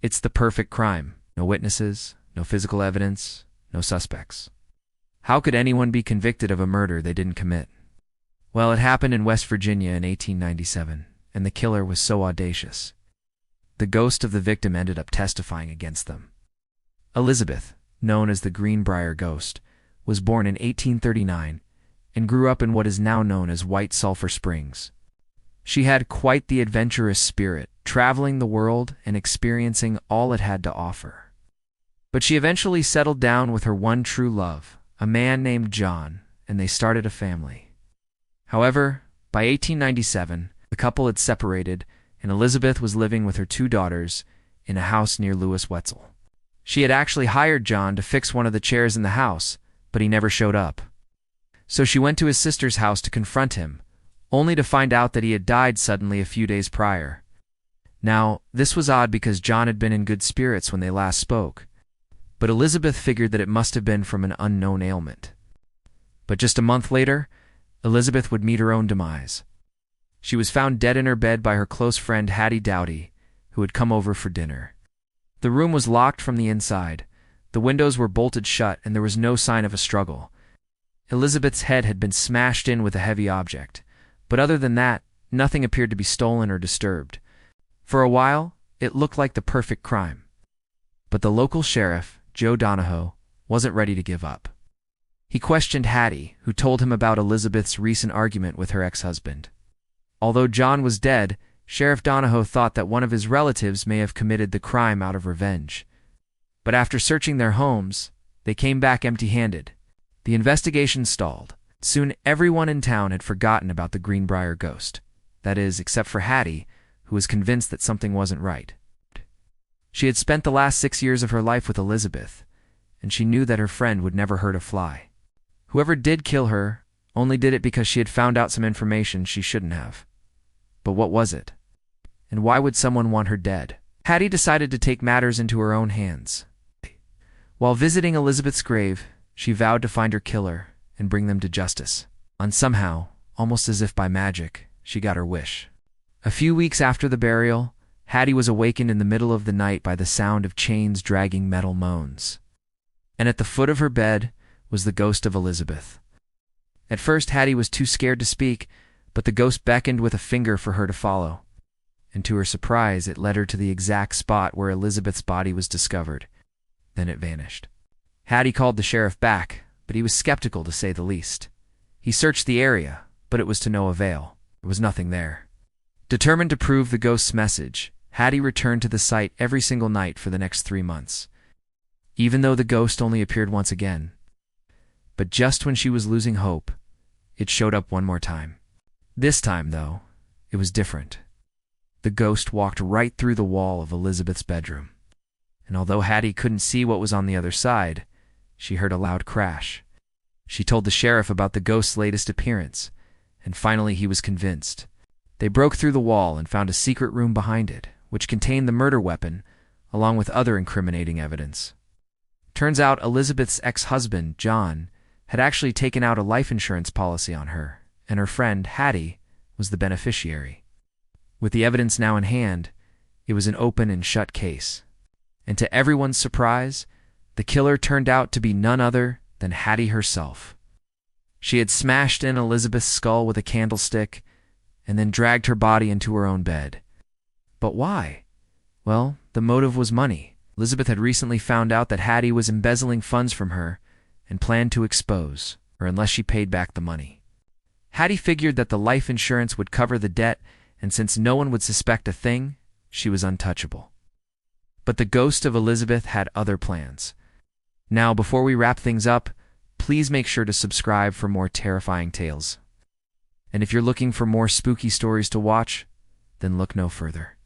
It's the perfect crime. No witnesses, no physical evidence, no suspects. How could anyone be convicted of a murder they didn't commit? Well, it happened in West Virginia in 1897, and the killer was so audacious. The ghost of the victim ended up testifying against them. Elizabeth, known as the Greenbrier Ghost, was born in 1839 and grew up in what is now known as White Sulphur Springs. She had quite the adventurous spirit, traveling the world and experiencing all it had to offer. But she eventually settled down with her one true love, a man named John, and they started a family. However, by 1897, the couple had separated, and Elizabeth was living with her 2 daughters in a house near Lewis Wetzel. She had actually hired John to fix one of the chairs in the house, but he never showed up. So she went to his sister's house to confront him, only to find out that he had died suddenly a few days prior. Now, this was odd because John had been in good spirits when they last spoke, but Elizabeth figured that it must have been from an unknown ailment. But just a month later, Elizabeth would meet her own demise. She was found dead in her bed by her close friend Hattie Dowdy, who had come over for dinner. The room was locked from the inside, the windows were bolted shut, and there was no sign of a struggle. Elizabeth's head had been smashed in with a heavy object, but other than that, nothing appeared to be stolen or disturbed. For a while, it looked like the perfect crime. But the local sheriff, Joe Donahoe, wasn't ready to give up. He questioned Hattie, who told him about Elizabeth's recent argument with her ex-husband. Although John was dead, Sheriff Donahoe thought that one of his relatives may have committed the crime out of revenge. But after searching their homes, they came back empty-handed. The investigation stalled. Soon everyone in town had forgotten about the Greenbrier Ghost. That is, except for Hattie, who was convinced that something wasn't right. She had spent the last 6 years of her life with Elizabeth, and she knew that her friend would never hurt a fly. Whoever did kill her only did it because she had found out some information she shouldn't have. But what was it? And why would someone want her dead? Hattie decided to take matters into her own hands. While visiting Elizabeth's grave, she vowed to find her killer and bring them to justice. And somehow, almost as if by magic, she got her wish. A few weeks after the burial, Hattie was awakened in the middle of the night by the sound of chains dragging metal moans. And at the foot of her bed was the ghost of Elizabeth. At first, Hattie was too scared to speak, but the ghost beckoned with a finger for her to follow. And to her surprise, it led her to the exact spot where Elizabeth's body was discovered. Then it vanished. Hattie called the sheriff back, but he was skeptical to say the least. He searched the area, but it was to no avail. There was nothing there. Determined to prove the ghost's message, Hattie returned to the site every single night for the next 3 months, even though the ghost only appeared once again. But just when she was losing hope, it showed up one more time. This time, though, it was different. The ghost walked right through the wall of Elizabeth's bedroom. And although Hattie couldn't see what was on the other side, she heard a loud crash. She told the sheriff about the ghost's latest appearance, and finally he was convinced. They broke through the wall and found a secret room behind it, which contained the murder weapon, along with other incriminating evidence. Turns out Elizabeth's ex-husband, John, had actually taken out a life insurance policy on her, and her friend, Hattie, was the beneficiary. With the evidence now in hand, it was an open and shut case. And to everyone's surprise, the killer turned out to be none other than Hattie herself. She had smashed in Elizabeth's skull with a candlestick and then dragged her body into her own bed. But why? Well, the motive was money. Elizabeth had recently found out that Hattie was embezzling funds from her and planned to expose her unless she paid back the money. Hattie figured that the life insurance would cover the debt, and since no one would suspect a thing, she was untouchable. But the ghost of Elizabeth had other plans. Now, before we wrap things up, please make sure to subscribe for more terrifying tales. And if you're looking for more spooky stories to watch, then look no further.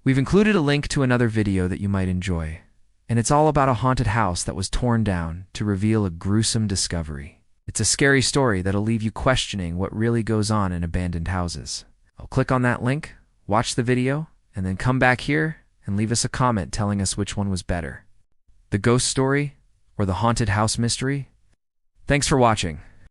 We've included a link to another video that you might enjoy, and it's all about a haunted house that was torn down to reveal a gruesome discovery. It's a scary story that'll leave you questioning what really goes on in abandoned houses. I'll click on that link, watch the video, and then come back here and leave us a comment telling us which one was better, the ghost story or the haunted house mystery. Thanks for watching.